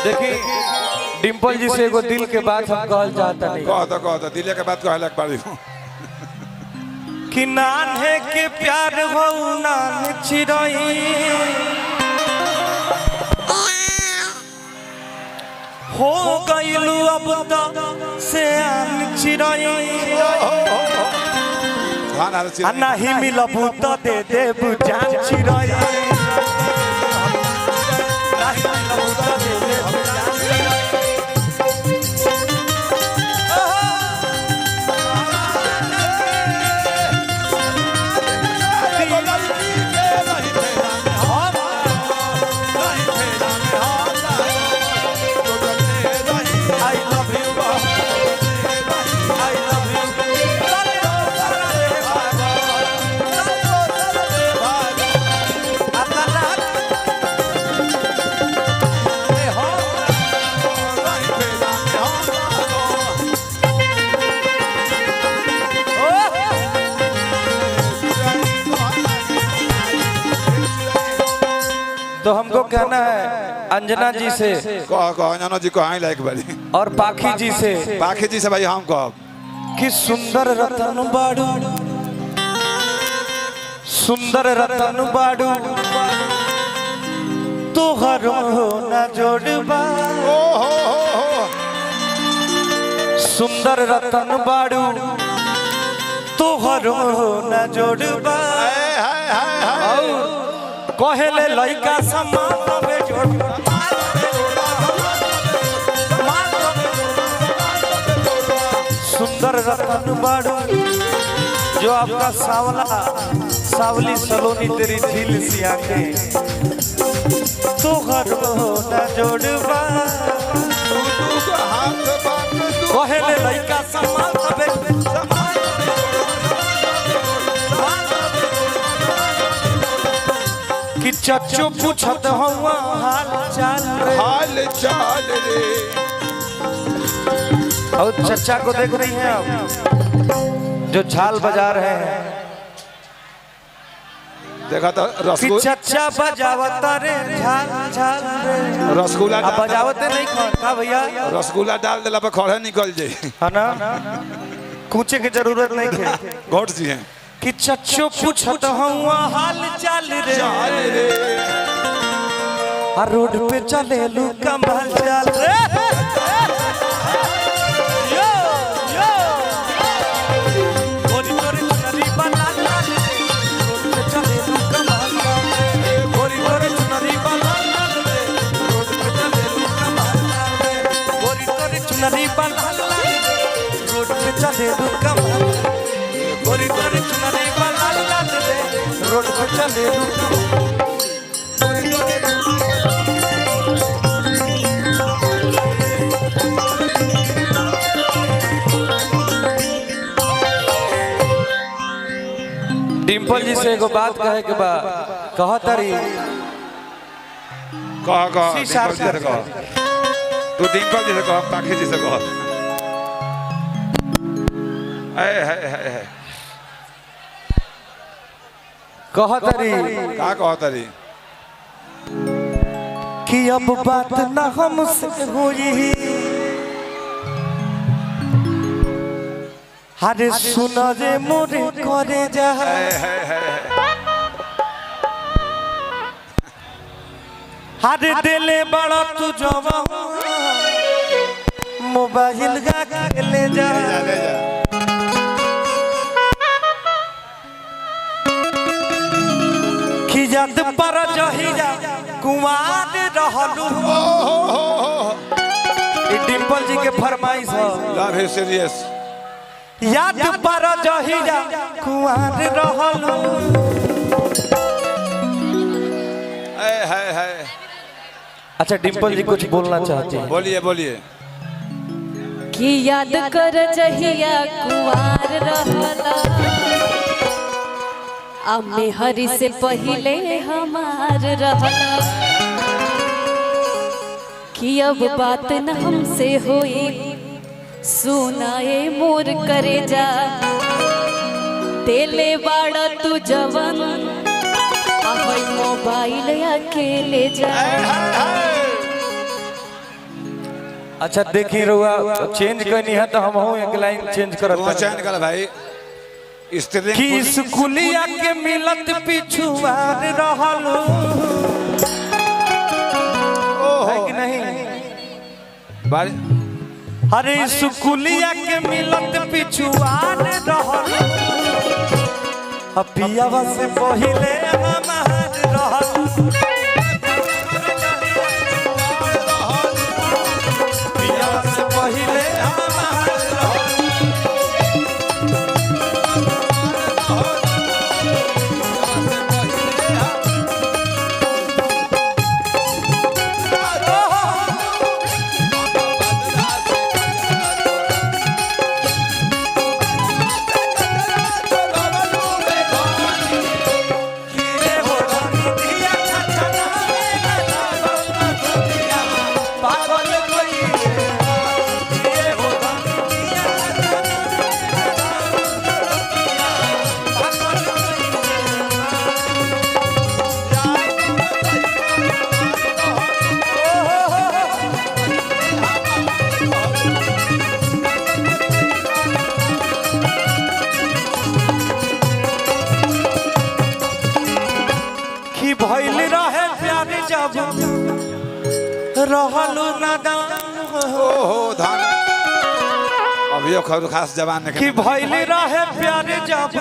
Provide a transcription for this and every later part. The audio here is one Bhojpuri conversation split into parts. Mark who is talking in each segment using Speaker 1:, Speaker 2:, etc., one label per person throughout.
Speaker 1: देखिए डिम्पल जी से एगो दिल के बात हम कहल चाहता नहीं।
Speaker 2: कह दिल के बात कहला एक बार
Speaker 1: कि नान्हे के प्यार हो नान चिरई हो गइलू अब तो से आन चिरई नहीं मिलबू तो दे देबू जान चिरई तो हमको कहना है अंजना जी से
Speaker 2: अंजना जी को हाँ लाइक बारी
Speaker 1: और पाखी जी से
Speaker 2: भाई हम कह
Speaker 1: कि सुंदर रतन बाड़ू तोहर न जोड़बा सुंदर रतन बाड़ू तोहर न जोड़बा कहले लइका समान में जोड़ सुंदर रतन बाड़ू जो आपका सावली सलोनी तेरी झील सी आंखें तो घर न जोड़बा कहले लइका समान में कि चच्चू पूछत हुआ हाल चाल रे और चचा को देख रही हैं आप जो झाल बजा रहे हैं
Speaker 2: देखा तो
Speaker 1: चचा बजावता रे झाल रे
Speaker 2: रसगुल्ला
Speaker 1: बजावते नहीं खा भैया
Speaker 2: रसगुल्ला डाल दिला पर खड़े निकल जाए
Speaker 1: है ना कूचे की जरूरत नहीं है
Speaker 2: घोट सी है
Speaker 1: कि चच्चू पूछत हुआ हाल चाल रे रोड पे चले लू कमाल चाल रे यो यो गोरी गोरी चुनरी बना लाल रोड पे चले लू कमाल चाल रे गोरी गोरी चुनरी बना लाल रोड पे चले लू कमाल चाल गोरी गोरी चुनरी बना लाल रोड पे चले लू कमाल गोरी गोरी चुनरी बना लाल रोड पे चले लू डिम्पल जी से एगो बात कहे के बा कहतरी
Speaker 2: तू डिम्पल जी से कह पाखी जी से कह कहतरी
Speaker 1: कि अब बात ना हमसे हुई अरे सुन रे मोरे करे जा अरे दिले बड़ा तू जवा मोबाइल का ले जा कि याद पर जहिया कुमार रहलू डिम्पल जी के फरमाइश है
Speaker 2: लव है सीरियस
Speaker 1: याद पर जहिया कुआर रहलू अच्छा डिम्पल जी कुछ बोलना चाहती हैं
Speaker 2: बोलिए
Speaker 3: कि याद कर जहिया कुआर रहला अम्मे हरी से पहले हमार रहला कि अब बात न हमसे होई सुनाए मोर करे जा तेले बाड़ा तू जवन मोबाइल अकेले जा
Speaker 1: अच्छा देखी रुआ चेंज करनी है तो हम एक लाइन चेंज करत
Speaker 2: तू चैन कर भाई स्त्रीलिंग
Speaker 1: कि स्कूलिया के मिलत पिछुआर रहल है कि नहीं
Speaker 2: बारी
Speaker 1: अरे स्कूलिया के मिलत पिछुआर रहल पियावा से पहिले हमार रहल पियावा से पहिले हमार रहल भइल रहे प्यार जब रहलू नादान
Speaker 2: ओहो धान अभियो खबर खास जवान ने
Speaker 1: कि भइल रहे प्यार जब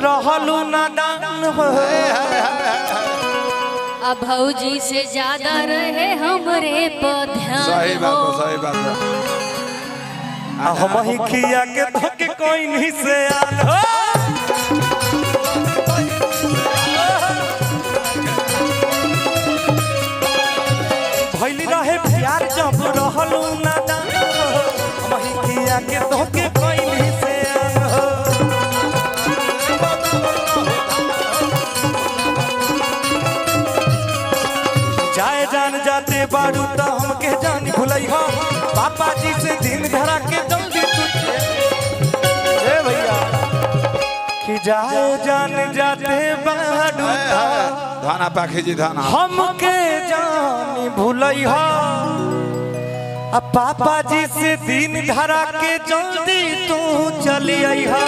Speaker 1: रहलू नादान
Speaker 3: अब भौजी से ज्यादा रहे हमरे पर ध्यान
Speaker 2: सही बात है सही बात है
Speaker 1: हम ही खिया के धके कोई नहीं से आन हो भइल रहे प्यार जब रहलू नादान हम ही खिया के धके कोई नहीं से आन हो जाए जान जाते बारू तो हमके जान भुलई हो पापा जी से दिन धरा के जल्दी तुझे ए भैया कि जाए जान जाते बारू
Speaker 2: धाना पाखे जी धाना
Speaker 1: हमके जान भुलई हो पापा जी से दिन धरा के जल्दी तू चली आई हो